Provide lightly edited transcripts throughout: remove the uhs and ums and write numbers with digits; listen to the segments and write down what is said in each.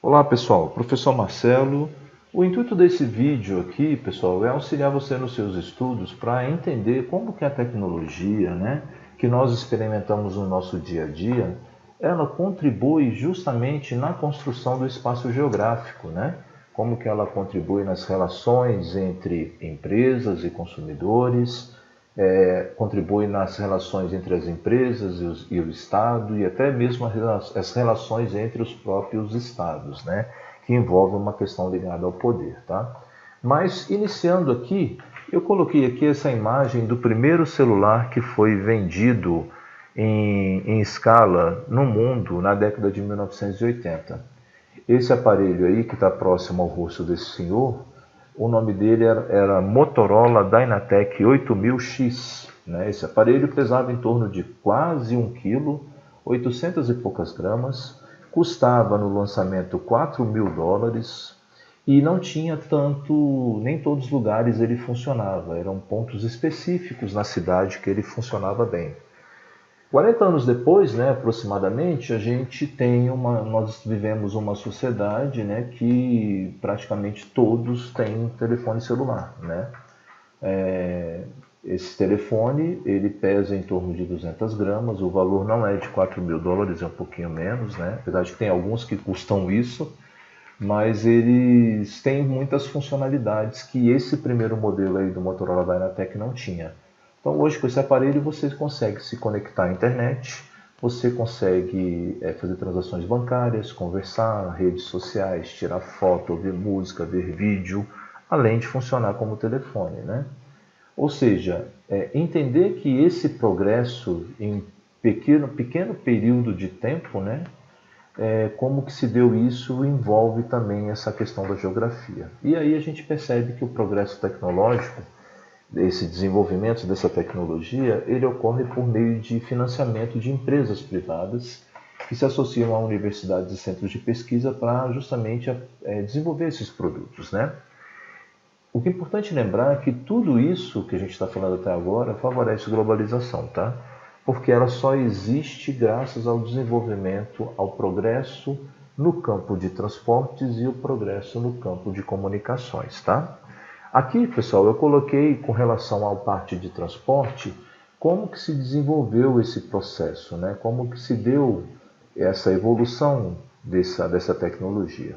Olá pessoal, professor Marcelo. O intuito desse vídeo aqui, pessoal, é auxiliar você nos seus estudos para entender como que a tecnologia, que nós experimentamos no nosso dia a dia, ela contribui justamente na construção do espaço geográfico, Como que ela contribui nas relações entre empresas e consumidores, contribui nas relações entre as empresas e o Estado e até mesmo as relações entre os próprios Estados, que envolve uma questão ligada ao poder. Tá? Mas, iniciando aqui, eu coloquei aqui essa imagem do primeiro celular que foi vendido em escala no mundo na década de 1980. Esse aparelho aí, que está próximo ao rosto desse senhor, o nome dele era Motorola Dynatec 8000X. Esse aparelho pesava em torno de quase 1 quilo, 800 e poucas gramas, custava no lançamento US$ 4.000 e não tinha tanto, nem todos os lugares ele funcionava, eram pontos específicos na cidade que ele funcionava bem. 40 anos depois, aproximadamente, nós vivemos uma sociedade, que praticamente todos têm telefone celular, Esse telefone, ele pesa em torno de 200 gramas, o valor não é de US$ 4.000, é um pouquinho menos, Apesar de que tem alguns que custam isso, mas eles têm muitas funcionalidades que esse primeiro modelo aí do Motorola Dynatec não tinha. Então hoje com esse aparelho você consegue se conectar à internet, você consegue fazer transações bancárias, conversar, redes sociais, tirar foto, ouvir música, ver vídeo, além de funcionar como telefone, Ou seja, entender que esse progresso em pequeno período de tempo, como que se deu isso envolve também essa questão da geografia. E aí a gente percebe que o progresso tecnológico, esse desenvolvimento dessa tecnologia, ele ocorre por meio de financiamento de empresas privadas que se associam a universidades e centros de pesquisa para justamente desenvolver esses produtos, O que é importante lembrar é que tudo isso que a gente está falando até agora favorece a globalização, tá? Porque ela só existe graças ao desenvolvimento, ao progresso no campo de transportes e o progresso no campo de comunicações, tá? Aqui, pessoal, eu coloquei com relação à parte de transporte, como que se desenvolveu esse processo, Como que se deu essa evolução dessa tecnologia.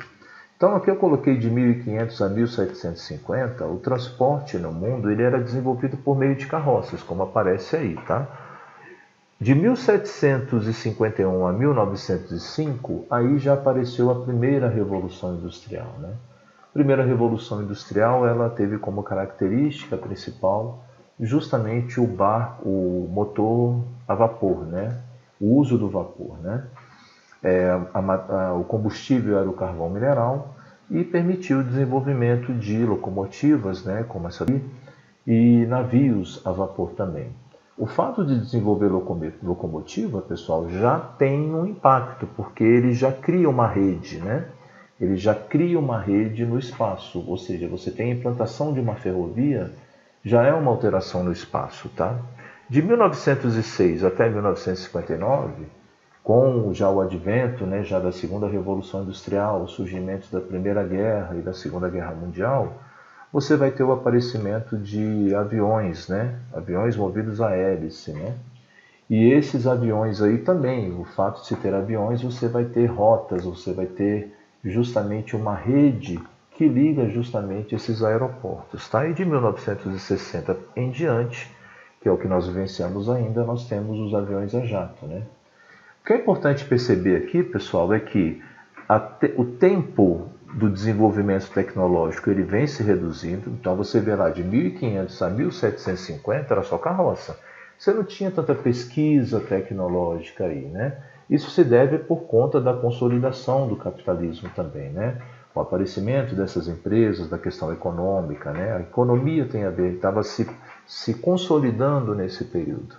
Então aqui eu coloquei de 1500 a 1750, o transporte no mundo ele era desenvolvido por meio de carroças, como aparece aí, tá? De 1751 a 1905, aí já apareceu a primeira revolução industrial, A primeira revolução industrial, ela teve como característica principal justamente o motor a vapor, O uso do vapor, O combustível era o carvão mineral e permitiu o desenvolvimento de locomotivas, como essa aqui, e navios a vapor também. O fato de desenvolver locomotiva, pessoal, já tem um impacto, porque ele já cria uma rede, Ele já cria uma rede no espaço, ou seja, você tem a implantação de uma ferrovia, já é uma alteração no espaço, tá? De 1906 até 1959, com já o advento, já da segunda revolução industrial, o surgimento da Primeira Guerra e da Segunda Guerra Mundial, você vai ter o aparecimento de aviões, Aviões movidos a hélice, E esses aviões aí também, o fato de se ter aviões, você vai ter rotas, você vai ter justamente uma rede que liga justamente esses aeroportos, tá? E de 1960 em diante, que é o que nós vivenciamos ainda, nós temos os aviões a jato, O que é importante perceber aqui, pessoal, é que o tempo do desenvolvimento tecnológico ele vem se reduzindo. Então você vê lá de 1500 a 1750 era só carroça. Você não tinha tanta pesquisa tecnológica aí, Isso se deve por conta da consolidação do capitalismo também, O aparecimento dessas empresas, da questão econômica, A economia tem a ver, estava se consolidando nesse período.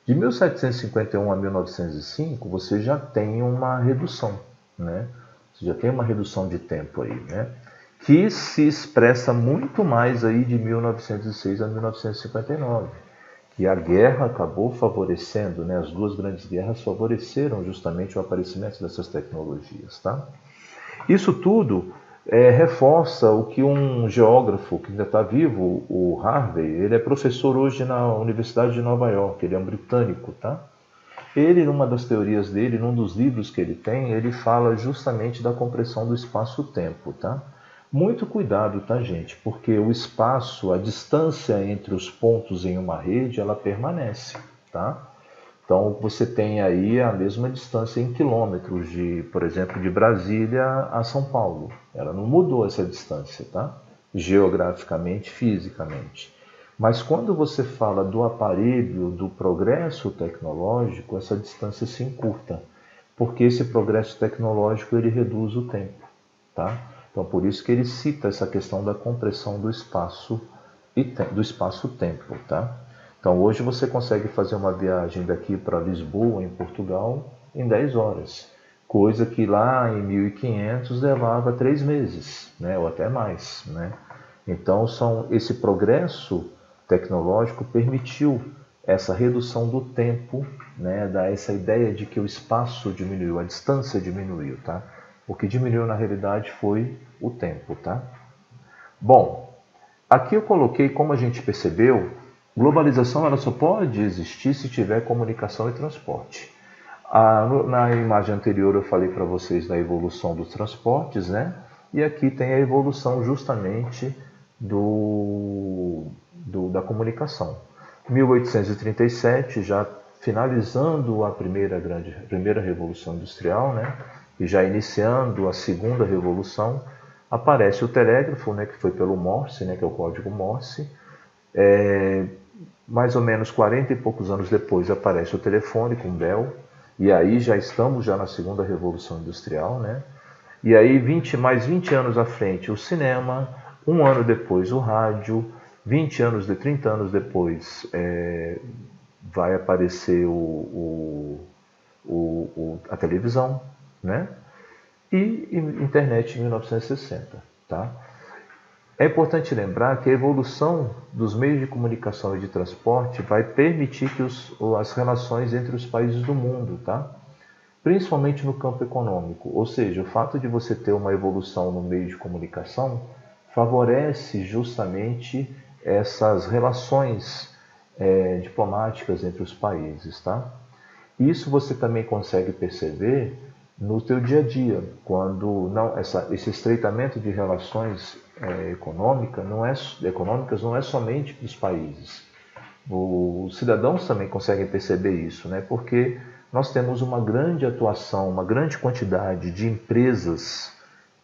De 1751 a 1905, você já tem uma redução, Você já tem uma redução de tempo aí, Que se expressa muito mais aí de 1906 a 1959, que a guerra acabou favorecendo, As duas grandes guerras favoreceram justamente o aparecimento dessas tecnologias, tá? Isso tudo reforça o que um geógrafo que ainda está vivo, o Harvey, ele é professor hoje na Universidade de Nova York, ele é um britânico, tá? Ele, numa das teorias dele, num dos livros que ele tem, ele fala justamente da compressão do espaço-tempo, tá? Muito cuidado, tá, gente? Porque o espaço, a distância entre os pontos em uma rede, ela permanece, tá? Então você tem aí a mesma distância em quilômetros de, por exemplo, de Brasília a São Paulo. Ela não mudou essa distância, tá? Geograficamente, fisicamente. Mas quando você fala do aparelho, do progresso tecnológico, essa distância se encurta, porque esse progresso tecnológico ele reduz o tempo, tá? Então por isso que ele cita essa questão da compressão do espaço e do espaço-tempo, tá? Então hoje você consegue fazer uma viagem daqui para Lisboa, em Portugal, em 10 horas, coisa que lá em 1500 levava 3 meses, né? Ou até mais, né? Então esse progresso tecnológico permitiu essa redução do tempo, né? Dá essa ideia de que o espaço diminuiu, a distância diminuiu, tá? O que diminuiu na realidade foi o tempo, tá? Bom, aqui eu coloquei, como a gente percebeu, globalização ela só pode existir se tiver comunicação e transporte. Na imagem anterior eu falei para vocês da evolução dos transportes, né? E aqui tem a evolução justamente da comunicação. 1837, já finalizando a primeira revolução industrial, né? E já iniciando a segunda revolução, aparece o telégrafo, né? Que foi pelo Morse, né? Que é o código Morse. Mais ou menos 40 e poucos anos depois aparece o telefone com Bell, e aí já estamos na segunda revolução industrial, né? E aí mais 20 anos à frente o cinema, um ano depois o rádio, 30 anos depois vai aparecer a televisão, né? E internet em 1960, tá? É importante lembrar que a evolução dos meios de comunicação e de transporte vai permitir que as relações entre os países do mundo, tá? Principalmente no campo econômico. Ou seja, o fato de você ter uma evolução no meio de comunicação favorece justamente essas relações diplomáticas entre os países, tá? Isso você também consegue perceber no teu dia a dia, quando esse estreitamento de relações econômicas não é somente dos países. Os cidadãos também conseguem perceber isso, né? Porque nós temos uma grande atuação, uma grande quantidade de empresas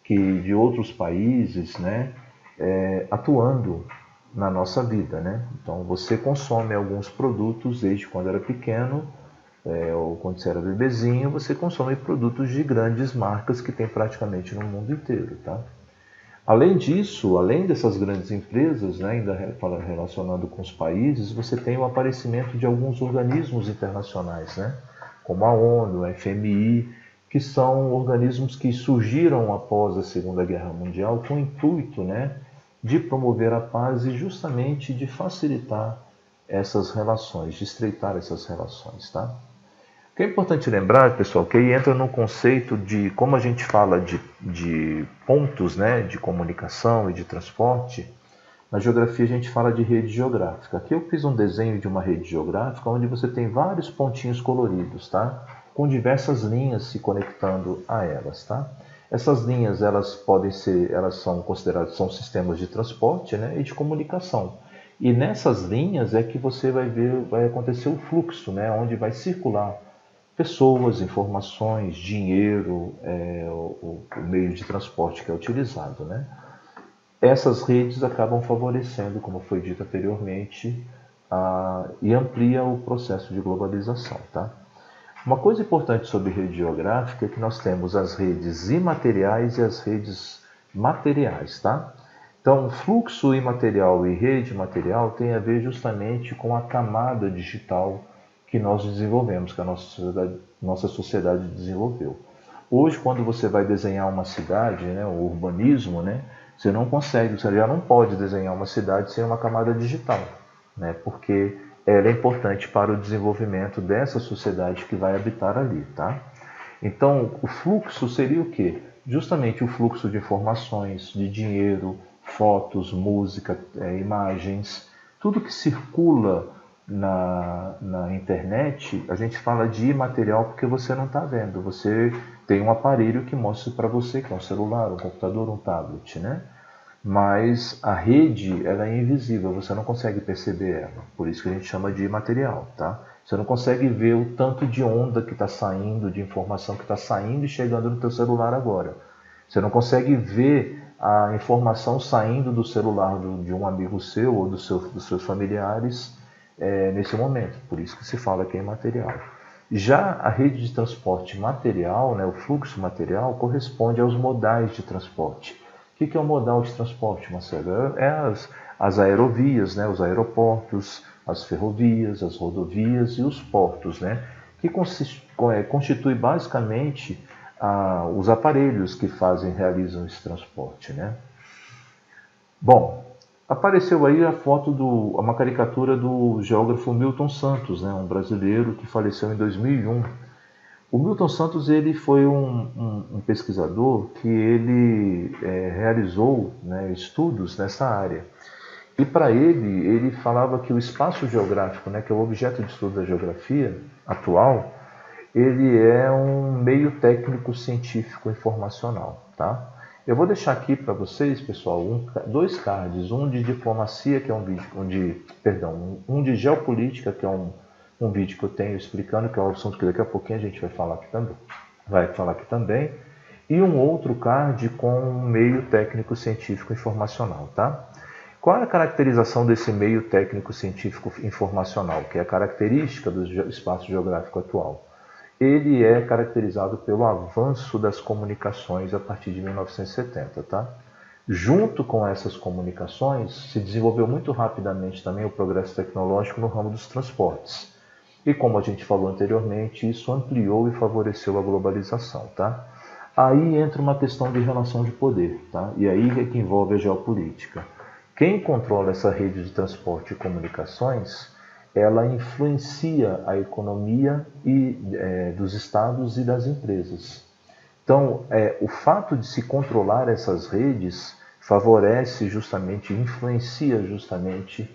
de outros países, né? Atuando na nossa vida, né? Então você consome alguns produtos desde quando era pequeno, ou quando você era bebezinho, você consome produtos de grandes marcas que tem praticamente no mundo inteiro, tá? Além disso, além dessas grandes empresas, né, ainda relacionado com os países, você tem o aparecimento de alguns organismos internacionais, né, como a ONU, a FMI, que são organismos que surgiram após a Segunda Guerra Mundial com o intuito, né, de promover a paz e justamente de facilitar essas relações, de estreitar essas relações, tá? O que é importante lembrar, pessoal, que aí entra no conceito de como a gente fala de pontos, né, de comunicação e de transporte. Na geografia a gente fala de rede geográfica. Aqui eu fiz um desenho de uma rede geográfica onde você tem vários pontinhos coloridos, tá? Com diversas linhas se conectando a elas, tá? Essas linhas elas são consideradas sistemas de transporte, né, e de comunicação. E nessas linhas é que você vai acontecer o fluxo, né, onde vai circular pessoas, informações, dinheiro, o meio de transporte que é utilizado, né? Essas redes acabam favorecendo, como foi dito anteriormente, e amplia o processo de globalização, tá? Uma coisa importante sobre rede geográfica é que nós temos as redes imateriais e as redes materiais, tá? Então, fluxo imaterial e rede material tem a ver justamente com a camada digital que nós desenvolvemos, que a nossa sociedade desenvolveu. Hoje, quando você vai desenhar uma cidade, né, o urbanismo, né, você já não pode desenhar uma cidade sem uma camada digital, né, porque ela é importante para o desenvolvimento dessa sociedade que vai habitar ali, tá? Então, o fluxo seria o quê? justamente o fluxo de informações, de dinheiro, fotos, música, imagens, tudo que circula na internet, a gente fala de imaterial porque você não está vendo. Você tem um aparelho que mostra para você, que é um celular, um computador, um tablet, né? Mas a rede, ela é invisível, você não consegue perceber ela. Por isso que a gente chama de imaterial, tá? Você não consegue ver o tanto de onda que está saindo, de informação que está saindo e chegando no teu celular agora. Você não consegue ver a informação saindo do celular de um amigo seu ou dos seus familiares nesse momento. Por isso que se fala que é imaterial. Já a rede de transporte material, né, o fluxo material, corresponde aos modais de transporte. O que é o modal de transporte, Marcelo? As aerovias, né, os aeroportos, as ferrovias, as rodovias e os portos, né, que constitui basicamente os aparelhos que realizam esse transporte, né? Bom, apareceu aí uma caricatura do geógrafo Milton Santos, né, um brasileiro que faleceu em 2001. O Milton Santos ele foi um pesquisador que ele realizou, né, estudos nessa área. E para ele falava que o espaço geográfico, né, que é o objeto de estudo da geografia atual, ele é um meio técnico científico informacional, tá? Eu vou deixar aqui para vocês, pessoal, dois cards, um de diplomacia, que é um vídeo, um de geopolítica, que é um vídeo que eu tenho explicando, que é um assunto que daqui a pouquinho a gente vai falar aqui também, e um outro card com um meio técnico científico informacional, tá? Qual é a caracterização desse meio técnico científico informacional, que é a característica do espaço geográfico atual? Ele é caracterizado pelo avanço das comunicações a partir de 1970, tá? Junto com essas comunicações, se desenvolveu muito rapidamente também o progresso tecnológico no ramo dos transportes. E como a gente falou anteriormente, isso ampliou e favoreceu a globalização, tá? Aí entra uma questão de relação de poder, tá? E aí é que envolve a geopolítica. Quem controla essa rede de transporte e comunicações, ela influencia a economia dos estados e das empresas. Então, o fato de se controlar essas redes favorece justamente, influencia justamente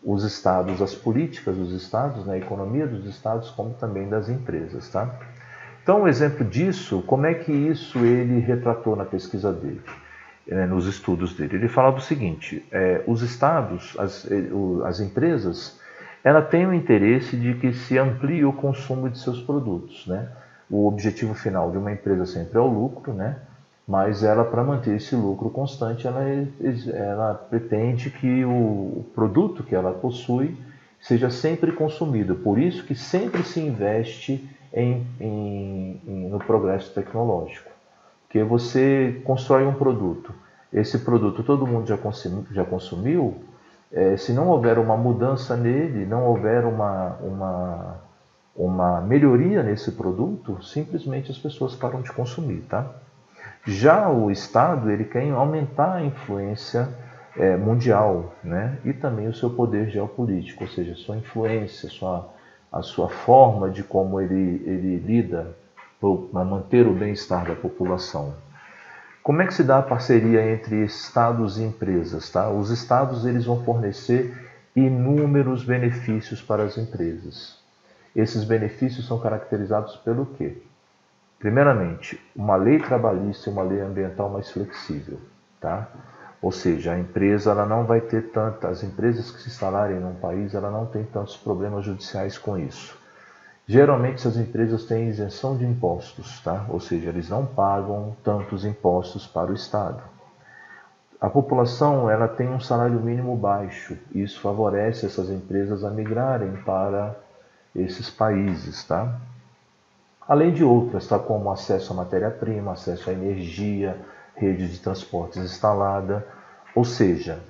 os estados, as políticas dos estados, na economia dos estados, como também das empresas, tá? Então, um exemplo disso, como é que isso ele retratou na pesquisa dele, nos estudos dele? Ele falava o seguinte: os estados, as empresas, ela tem o interesse de que se amplie o consumo de seus produtos, né? O objetivo final de uma empresa sempre é o lucro, né? Mas ela, para manter esse lucro constante, ela pretende que o produto que ela possui seja sempre consumido. Por isso que sempre se investe no progresso tecnológico. Porque você constrói um produto, esse produto todo mundo já consumiu, se não houver uma mudança nele, não houver uma melhoria nesse produto, simplesmente as pessoas param de consumir, tá? Já o Estado, ele quer aumentar a influência mundial, né? E também o seu poder geopolítico, ou seja, sua influência, a sua forma de como ele lida para manter o bem-estar da população. Como é que se dá a parceria entre estados e empresas, tá? Os estados eles vão fornecer inúmeros benefícios para as empresas. Esses benefícios são caracterizados pelo quê? Primeiramente, uma lei trabalhista e uma lei ambiental mais flexível, tá? Ou seja, a empresa ela não vai ter as empresas que se instalarem num país, ela não tem tantos problemas judiciais com isso. Geralmente essas empresas têm isenção de impostos, tá? Ou seja, eles não pagam tantos impostos para o Estado. A população ela tem um salário mínimo baixo, e isso favorece essas empresas a migrarem para esses países, tá? Além de outras, tá? Como acesso à matéria-prima, acesso à energia, rede de transportes instalada. Ou seja,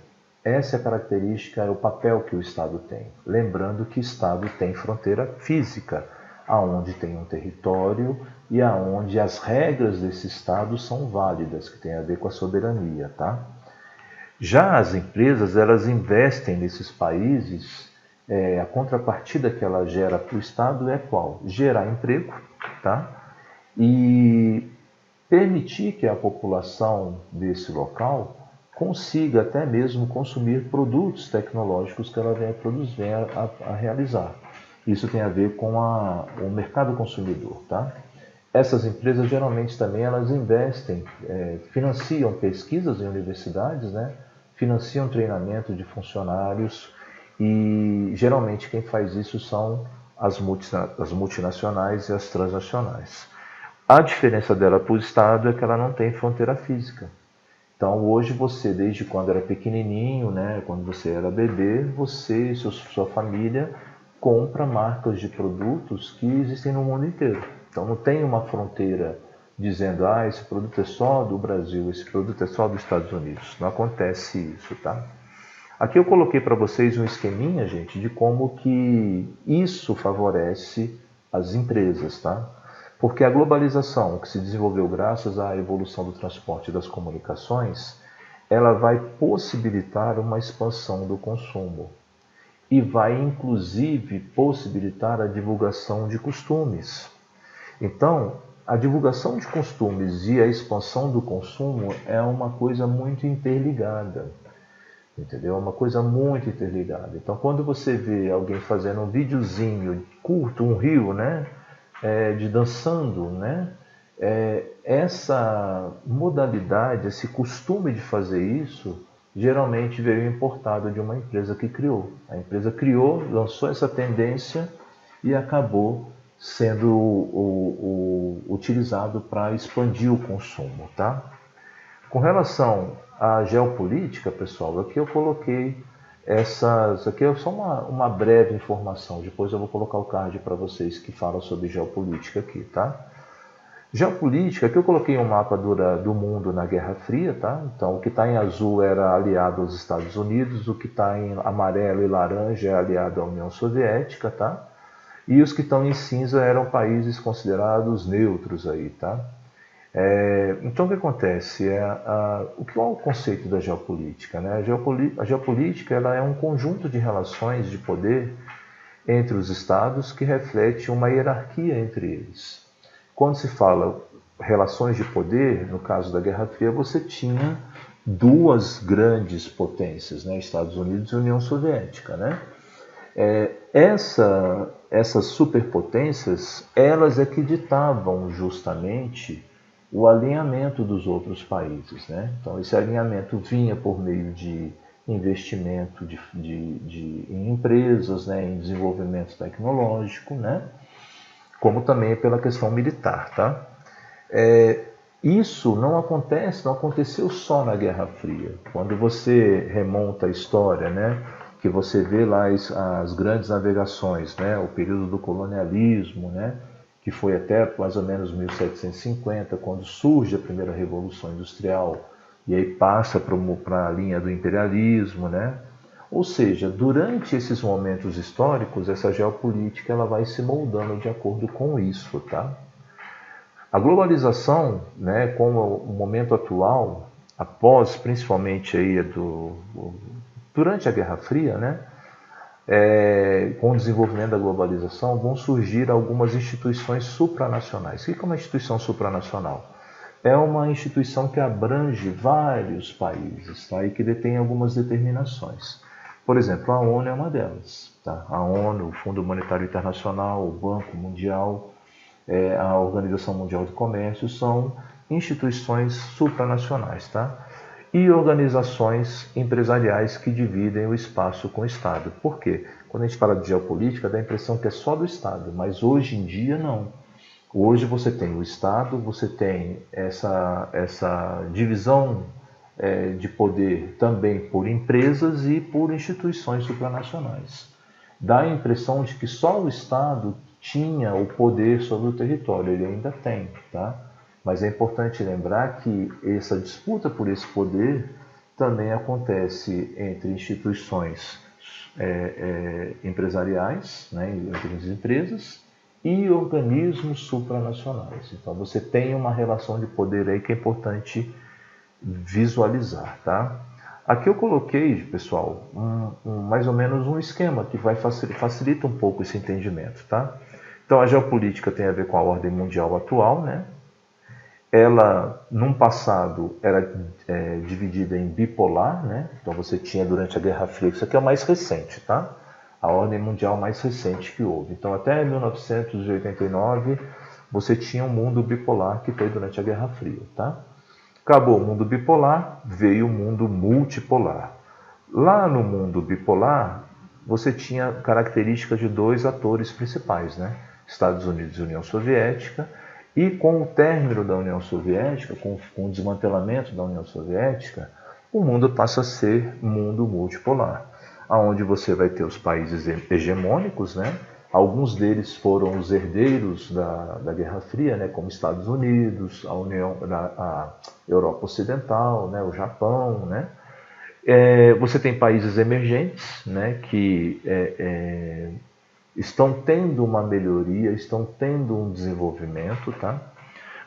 essa é a característica, é o papel que o Estado tem. Lembrando que o Estado tem fronteira física, aonde tem um território e aonde as regras desse Estado são válidas, que tem a ver com a soberania, tá? Já as empresas, elas investem nesses países, a contrapartida que ela gera para o Estado é qual? Gerar emprego, tá? E permitir que a população desse local consiga até mesmo consumir produtos tecnológicos que ela venha produzir, a realizar. Isso tem a ver com o mercado consumidor, tá? Essas empresas geralmente também elas investem, financiam pesquisas em universidades, né? Financiam treinamento de funcionários e geralmente quem faz isso são as multinacionais e as transnacionais. A diferença dela para o Estado é que ela não tem fronteira física. Então hoje você, desde quando era pequenininho, né, quando você era bebê, você e sua família compra marcas de produtos que existem no mundo inteiro. Então não tem uma fronteira dizendo, esse produto é só do Brasil, esse produto é só dos Estados Unidos. Não acontece isso, tá? Aqui eu coloquei para vocês um esqueminha, gente, de como que isso favorece as empresas, tá? Porque a globalização que se desenvolveu graças à evolução do transporte e das comunicações, ela vai possibilitar uma expansão do consumo e vai inclusive possibilitar a divulgação de costumes. Então, a divulgação de costumes e a expansão do consumo é uma coisa muito interligada. Entendeu? É uma coisa muito interligada. Então, quando você vê alguém fazendo um videozinho curto, um reel, né? De dançando, né? Essa modalidade, esse costume de fazer isso, geralmente veio importado de uma empresa que criou. A empresa criou, lançou essa tendência e acabou sendo utilizado para expandir o consumo, tá? Com relação à geopolítica, pessoal, aqui eu coloquei aqui é só uma breve informação, depois eu vou colocar o card para vocês que falam sobre geopolítica aqui, tá? Geopolítica, aqui eu coloquei um mapa do mundo na Guerra Fria, tá? Então o que está em azul era aliado aos Estados Unidos, o que está em amarelo e laranja é aliado à União Soviética, tá? E os que estão em cinza eram países considerados neutros aí, tá? Então o que acontece? O que é o conceito da geopolítica, né? A geopolítica ela é um conjunto de relações de poder entre os estados que reflete uma hierarquia entre eles. Quando se fala relações de poder, no caso da Guerra Fria, você tinha duas grandes potências, né? Estados Unidos e União Soviética, né? Essas superpotências, elas é que ditavam justamente o alinhamento dos outros países, né? Então esse alinhamento vinha por meio de investimento em empresas, né? Em desenvolvimento tecnológico, né? Como também pela questão militar, tá? Isso não aconteceu só na Guerra Fria. Quando você remonta a história, né? Que você vê lá as grandes navegações, né? O período do colonialismo, né? Que foi até mais ou menos 1750, quando surge a primeira Revolução Industrial, e aí passa para a linha do imperialismo, né? Ou seja, durante esses momentos históricos, essa geopolítica ela vai se moldando de acordo com isso, tá? A globalização, né, como o momento atual, após principalmente aí durante a Guerra Fria, né? Com o desenvolvimento da globalização, vão surgir algumas instituições supranacionais. O que é uma instituição supranacional? É uma instituição que abrange vários países, tá? E que detém algumas determinações. Por exemplo, a ONU é uma delas. Tá? A ONU, o Fundo Monetário Internacional, o Banco Mundial, a Organização Mundial do Comércio são instituições supranacionais. Tá? E organizações empresariais que dividem o espaço com o Estado. Por quê? Quando a gente fala de geopolítica, dá a impressão que é só do Estado, mas hoje em dia não. Hoje você tem o Estado, você tem essa divisão de poder também por empresas e por instituições supranacionais. Dá a impressão de que só o Estado tinha o poder sobre o território, ele ainda tem, tá? Mas é importante lembrar que essa disputa por esse poder também acontece entre instituições empresariais, né, entre as empresas, e organismos supranacionais. Então você tem uma relação de poder aí que é importante visualizar, tá? Aqui eu coloquei, pessoal, mais ou menos um esquema que facilita um pouco esse entendimento, tá? Então a geopolítica tem a ver com a ordem mundial atual, né? ela, num passado, era dividida em bipolar, né? Então você tinha durante a Guerra Fria, isso aqui é o mais recente, tá? A ordem mundial mais recente que houve. Então até 1989 você tinha um mundo bipolar que foi durante a Guerra Fria, tá? Acabou o mundo bipolar, veio o mundo multipolar. Lá no mundo bipolar, você tinha características de dois atores principais, né? Estados Unidos e União Soviética. E com o término da União Soviética, com o desmantelamento da União Soviética, o mundo passa a ser mundo multipolar, onde você vai ter os países hegemônicos, né? Alguns deles foram os herdeiros da Guerra Fria, né? Como Estados Unidos, a Europa Ocidental, né? O Japão, né? Você tem países emergentes, né? Que estão tendo uma melhoria, estão tendo um desenvolvimento, tá?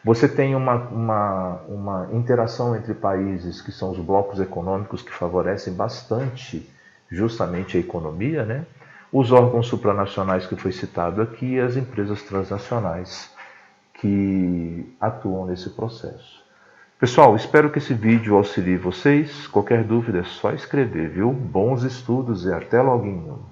Você tem uma interação entre países que são os blocos econômicos que favorecem bastante justamente a economia, né? Os órgãos supranacionais que foi citado aqui e as empresas transnacionais que atuam nesse processo. Pessoal, espero que esse vídeo auxilie vocês. Qualquer dúvida é só escrever, viu? Bons estudos e até logo.